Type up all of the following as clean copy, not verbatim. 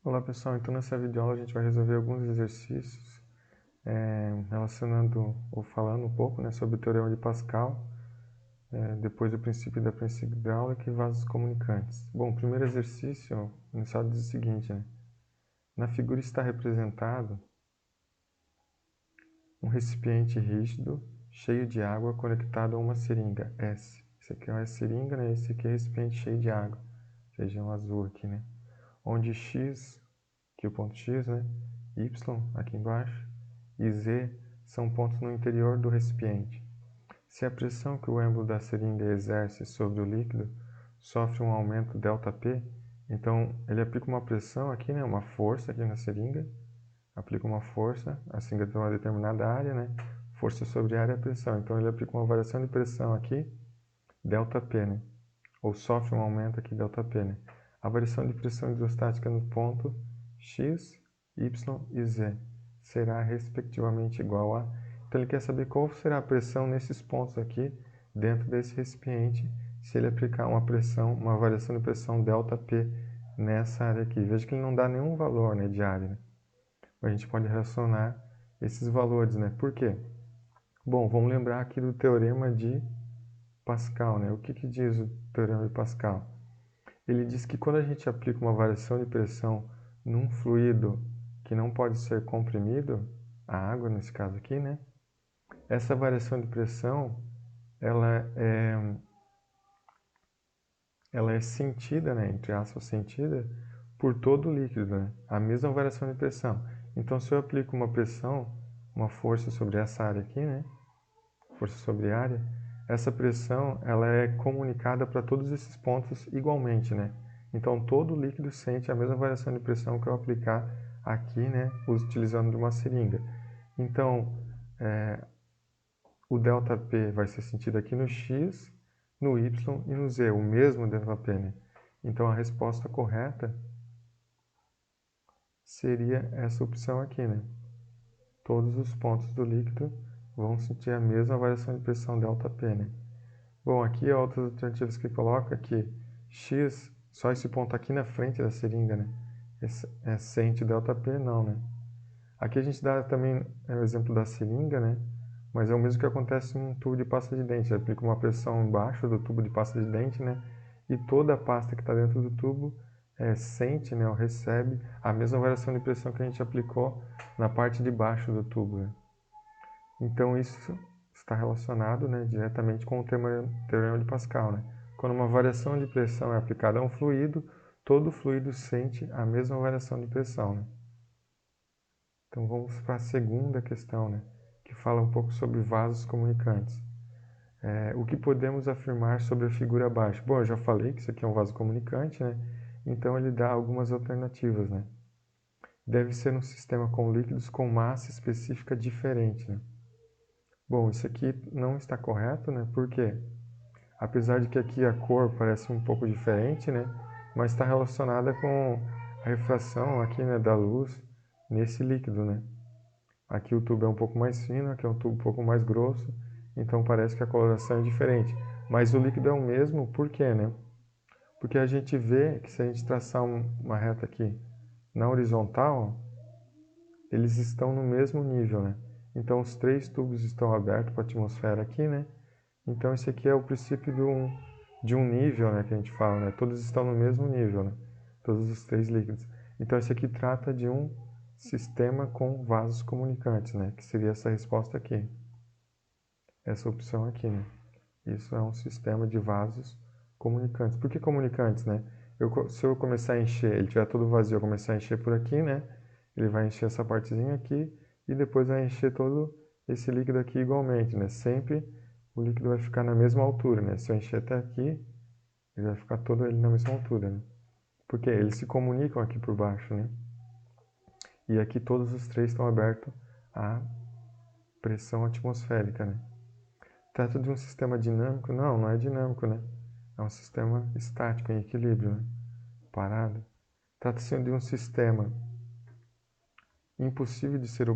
Olá pessoal, então nessa videoaula a gente vai resolver alguns exercícios relacionando ou falando um pouco sobre o Teorema de Pascal, depois do princípio da princípio hidráulica e vasos comunicantes. Bom, o primeiro exercício iniciado diz o seguinte, na figura está representado um recipiente rígido cheio de água conectado a uma seringa S. Esse aqui é uma seringa, esse aqui é recipiente cheio de água, região azul aqui, onde X, que é o ponto X, Y, aqui embaixo, e Z são pontos no interior do recipiente. Se a pressão que o êmbolo da seringa exerce sobre o líquido sofre um aumento ΔP, então ele aplica uma pressão aqui, uma força aqui na seringa, aplica uma força, a seringa tem uma determinada área, força sobre área é pressão, então ele aplica uma variação de pressão aqui, ΔP, ou sofre um aumento aqui, ΔP, A variação de pressão hidrostática no ponto X, Y e Z será respectivamente igual a... Então ele quer saber qual será a pressão nesses pontos aqui, dentro desse recipiente, se ele aplicar uma pressão, uma variação de pressão ΔP nessa área aqui. Veja que ele não dá nenhum valor de área. A gente pode relacionar esses valores, Por quê? Bom, vamos lembrar aqui do Teorema de Pascal, O que diz o Teorema de Pascal? Ele diz que quando a gente aplica uma variação de pressão num fluido que não pode ser comprimido, a água nesse caso aqui, essa variação de pressão, ela é sentida, entre aspas, sentida por todo o líquido, a mesma variação de pressão. Então, se eu aplico uma pressão, uma força sobre essa área aqui, força sobre área, essa pressão ela é comunicada para todos esses pontos igualmente, Então, todo líquido sente a mesma variação de pressão que eu aplicar aqui, utilizando de uma seringa. Então, o ΔP vai ser sentido aqui no X, no Y e no Z, o mesmo ΔP, Então, a resposta correta seria essa opção aqui, Todos os pontos do líquido vão sentir a mesma variação de pressão ΔP, Bom, aqui outras alternativas que coloca que X, só esse ponto aqui na frente da seringa, sente ΔP, não, Aqui a gente dá também o exemplo da seringa, mas é o mesmo que acontece num tubo de pasta de dente. Ele aplica uma pressão embaixo do tubo de pasta de dente, e toda a pasta que está dentro do tubo sente, ou recebe a mesma variação de pressão que a gente aplicou na parte de baixo do tubo. Então isso está relacionado diretamente com o Teorema de Pascal. Quando uma variação de pressão é aplicada a um fluido, todo fluido sente a mesma variação de pressão. Então vamos para a segunda questão, que fala um pouco sobre vasos comunicantes. O que podemos afirmar sobre a figura abaixo? Bom, eu já falei que isso aqui é um vaso comunicante, então ele dá algumas alternativas. Deve ser um sistema com líquidos com massa específica diferente. Bom, isso aqui não está correto, Por quê? Apesar de que aqui a cor parece um pouco diferente, Mas está relacionada com a refração aqui, da luz nesse líquido, Aqui o tubo é um pouco mais fino, aqui é um tubo um pouco mais grosso, então parece que a coloração é diferente. Mas o líquido é o mesmo, por quê, Porque a gente vê que se a gente traçar uma reta aqui na horizontal, eles estão no mesmo nível, Então os três tubos estão abertos para a atmosfera aqui, Então esse aqui é o princípio de um nível, que a gente fala, Todos estão no mesmo nível, Todos os três líquidos. Então esse aqui trata de um sistema com vasos comunicantes, que seria essa resposta aqui. Essa opção aqui, Isso é um sistema de vasos comunicantes. Por que comunicantes, se eu começar a encher, ele tiver todo vazio, eu começar a encher por aqui, Ele vai encher essa partezinha aqui e depois vai encher todo esse líquido aqui igualmente, Sempre o líquido vai ficar na mesma altura, Se eu encher até aqui, ele vai ficar todo ele na mesma altura, Porque eles se comunicam aqui por baixo, E aqui todos os três estão abertos à pressão atmosférica, Trata de um sistema dinâmico? Não, não é dinâmico, É um sistema estático, em equilíbrio, parado. Trata-se de um sistema impossível de ser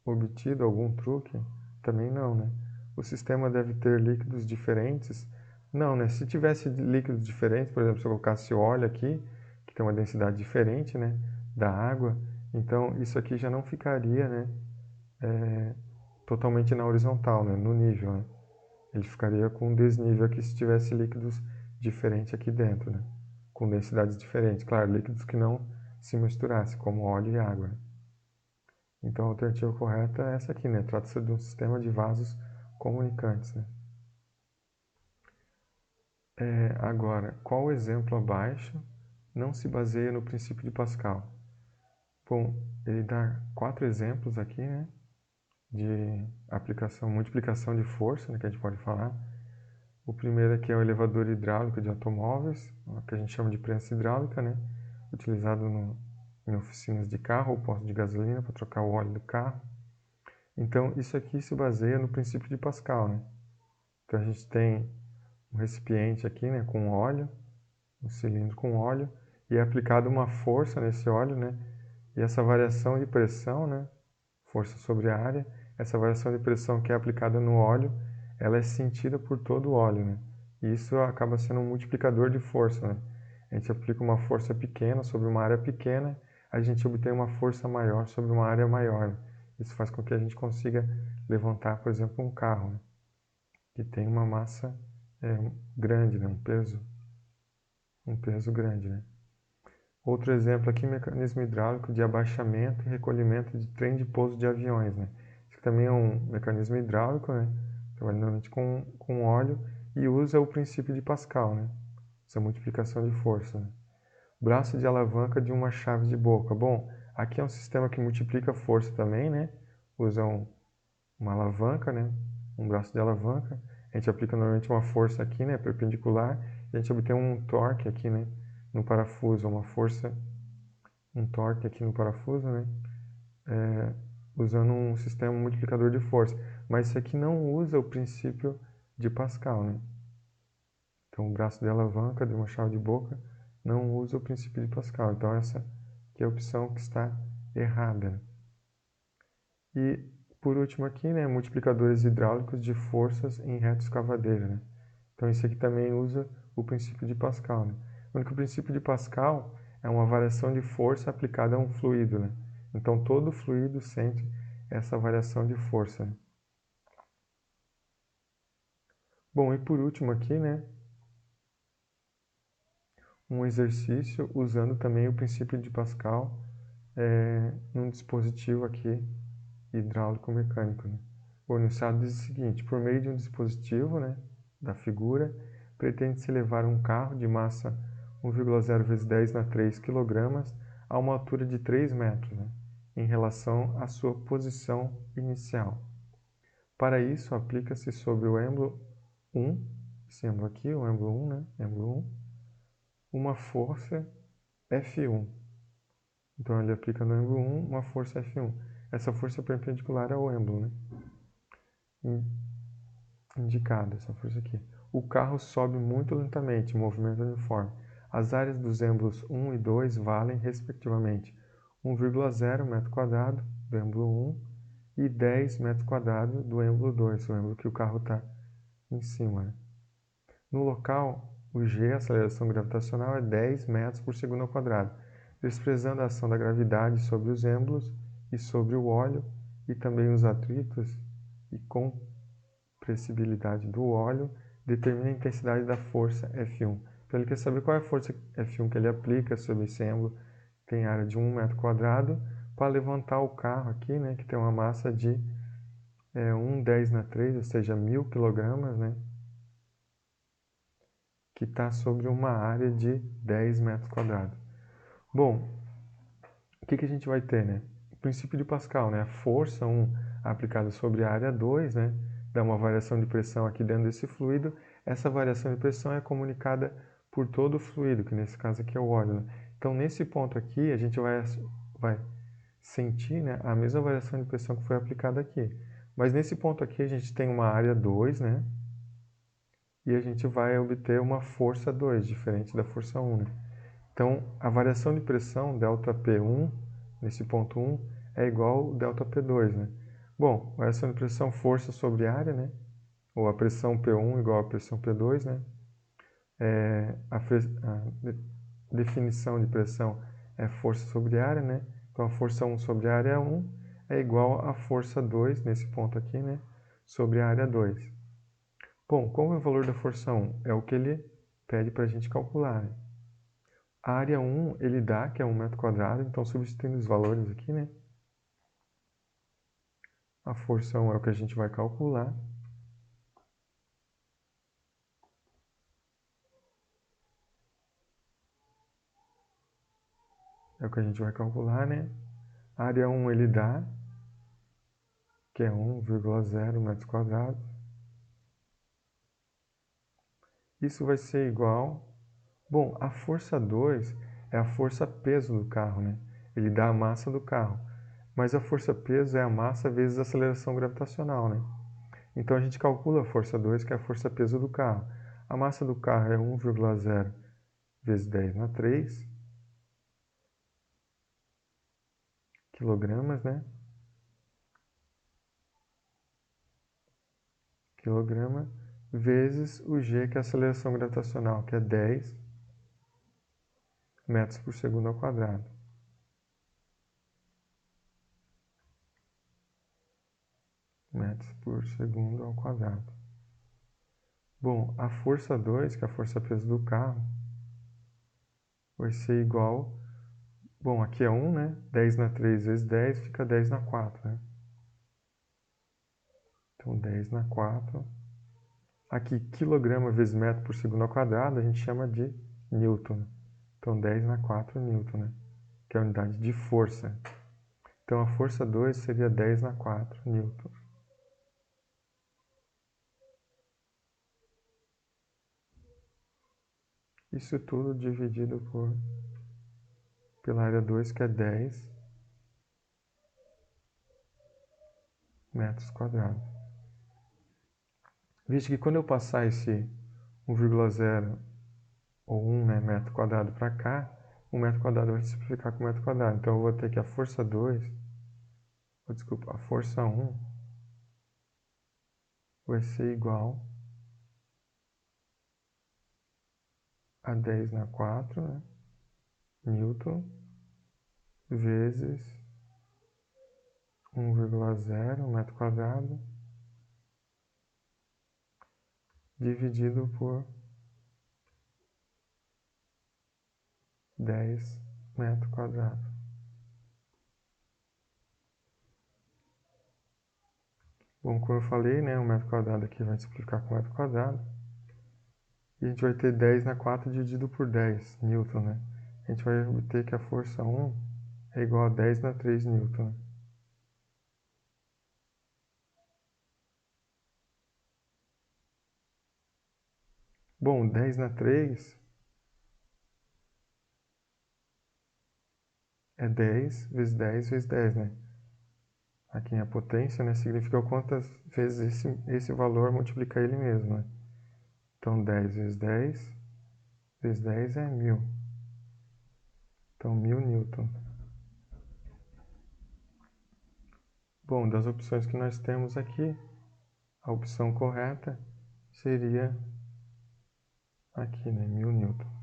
obtido, algum truque? Também não, O sistema deve ter líquidos diferentes? Não, Se tivesse líquidos diferentes, por exemplo, se eu colocasse óleo aqui, que tem uma densidade diferente, da água, então isso aqui já não ficaria, né, totalmente na horizontal, né, no nível, né? Ele ficaria com um desnível aqui se tivesse líquidos diferentes aqui dentro, né? Com densidades diferentes. Claro, líquidos que não se misturassem, como óleo e água. Então a alternativa correta é essa aqui, né? Trata-se de um sistema de vasos comunicantes, né? Agora, qual exemplo abaixo não se baseia no princípio de Pascal? Bom, ele dá 4 exemplos aqui, né? De aplicação, multiplicação de força, né, que a gente pode falar. O primeiro aqui é o elevador hidráulico de automóveis, que a gente chama de prensa hidráulica, né? Utilizado em oficinas de carro ou posto de gasolina para trocar o óleo do carro. Então, isso aqui se baseia no princípio de Pascal, né? Então, a gente tem um recipiente aqui, né, com óleo, um cilindro com óleo, e é aplicada uma força nesse óleo, né? E essa variação de pressão, né, força sobre a área, essa variação de pressão que é aplicada no óleo, ela é sentida por todo o óleo, né? E isso acaba sendo um multiplicador de força, né? A gente aplica uma força pequena sobre uma área pequena, a gente obtém uma força maior sobre uma área maior, né? Isso faz com que a gente consiga levantar, por exemplo, um carro, né, que tem uma massa grande, né? Um peso grande, né? Outro exemplo aqui, mecanismo hidráulico de abaixamento e recolhimento de trem de pouso de aviões, né? Isso também é um mecanismo hidráulico, né? Trabalha normalmente com óleo e usa o princípio de Pascal, né? Essa multiplicação de força, né? Braço de alavanca de uma chave de boca. Bom, aqui é um sistema que multiplica força também, né? Usa uma alavanca, né? Um braço de alavanca. A gente aplica normalmente uma força aqui, né? Perpendicular. E a gente obtém um torque aqui, né? No parafuso, uma força, um torque aqui no parafuso, né? Usando um sistema multiplicador de força. Mas isso aqui não usa o princípio de Pascal, né? Então, o braço de alavanca de uma chave de boca não usa o princípio de Pascal. Então, essa aqui é a opção que está errada, né? E, por último aqui, né, multiplicadores hidráulicos de forças em reto escavadeiro, né? Então, esse aqui também usa o princípio de Pascal, né? O único princípio de Pascal é uma variação de força aplicada a um fluido, né? Então, todo fluido sente essa variação de força, né? Bom, e por último aqui, né, um exercício usando também o princípio de Pascal num dispositivo aqui hidráulico-mecânico, né? O enunciado diz o seguinte: por meio de um dispositivo, né, da figura, pretende-se levar um carro de massa 1,0 vezes 10 na 3 kg a uma altura de 3 metros, né, em relação à sua posição inicial. Para isso, aplica-se sobre o êmbolo 1, esse êmbolo aqui, o êmbolo 1, né, êmbolo 1, uma força F1. Então, ele aplica no êmbolo 1 uma força F1. Essa força é perpendicular ao êmbolo, né? Indicada, essa força aqui. O carro sobe muito lentamente, movimento uniforme. As áreas dos êmbolos 1 e 2 valem, respectivamente, 1,0 metro quadrado do êmbolo 1 e 10 metros quadrados do êmbolo 2, o êmbolo que o carro está em cima, né? No local, o G, a aceleração gravitacional, é 10 metros por segundo ao quadrado, desprezando a ação da gravidade sobre os êmbolos e sobre o óleo e também os atritos e compressibilidade do óleo, determina a intensidade da força F1. Então ele quer saber qual é a força F1 que ele aplica sobre esse êmbolo, que tem área de 1 metro quadrado, para levantar o carro aqui, né, que tem uma massa de 1,10 na 3, ou seja, 1.000 kg, né, que está sobre uma área de 10 metros quadrados. Bom, o que a gente vai ter, né? O princípio de Pascal, né? A força 1 aplicada sobre a área 2, né? Dá uma variação de pressão aqui dentro desse fluido. Essa variação de pressão é comunicada por todo o fluido, que nesse caso aqui é o óleo, né? Então, nesse ponto aqui, a gente vai sentir, né, a mesma variação de pressão que foi aplicada aqui. Mas nesse ponto aqui, a gente tem uma área 2, né? E a gente vai obter uma força 2, diferente da força 1, né? Então, a variação de pressão, ΔP1, nesse ponto 1, é igual ao ΔP2, né? Bom, variação de pressão, força sobre área, né? Ou a pressão P1 igual à pressão P2, né? A definição de pressão é força sobre área, né? Então a força 1 sobre a área 1 é igual à força 2, nesse ponto aqui, né? Sobre a área 2. Bom, qual é o valor da força 1? É o que ele pede para a gente calcular, né? A área 1 ele dá, que é 1 metro quadrado, então substituindo os valores aqui, né? A força 1 é o que a gente vai calcular. É o que a gente vai calcular, né? A área 1 ele dá, que é 1,0 metros quadrados. Isso vai ser igual... Bom, a força 2 é a força peso do carro, né? Ele dá a massa do carro. Mas a força peso é a massa vezes a aceleração gravitacional, né? Então a gente calcula a força 2, que é a força peso do carro. A massa do carro é 1,0 vezes 10 na 3 quilogramas, né? Quilograma vezes o g, que é a aceleração gravitacional, que é 10 metros por segundo ao quadrado. Metros por segundo ao quadrado. Bom, a força 2, que é a força peso do carro, vai ser igual... Bom, aqui é 1, né? 10 na 3 vezes 10 fica 10 na 4, né? Então 10 na 4. Aqui, quilograma vezes metro por segundo ao quadrado, a gente chama de newton. Então 10 na 4 newton, né? Que é a unidade de força. Então a força 2 seria 10 na 4 newton. Isso tudo dividido pela área 2, que é 10 metros quadrados. Visto que quando eu passar esse 1,0 ou 1, né, metro quadrado para cá, 1 metro quadrado vai se simplificar com metro quadrado. Então eu vou ter que a força 2, a força 1 vai ser igual a 10 na 4, né, newton, vezes 1,0 metro quadrado, dividido por 10 metros quadrados. Bom, como eu falei, né, 1 metro quadrado aqui vai multiplicar com metro quadrado. E a gente vai ter 10 na 4 dividido por 10 newton, né? A gente vai obter que a força 1 é igual a 10 na 3 newton, né? Bom, 10 na 3 é 10 vezes 10 vezes 10, né? Aqui a potência, né, significa quantas vezes esse valor multiplica ele mesmo, né? Então 10 vezes 10 vezes 10 é 1000. Então 1000 newton. Bom, das opções que nós temos aqui, a opção correta seria aqui, né, 1000 newton.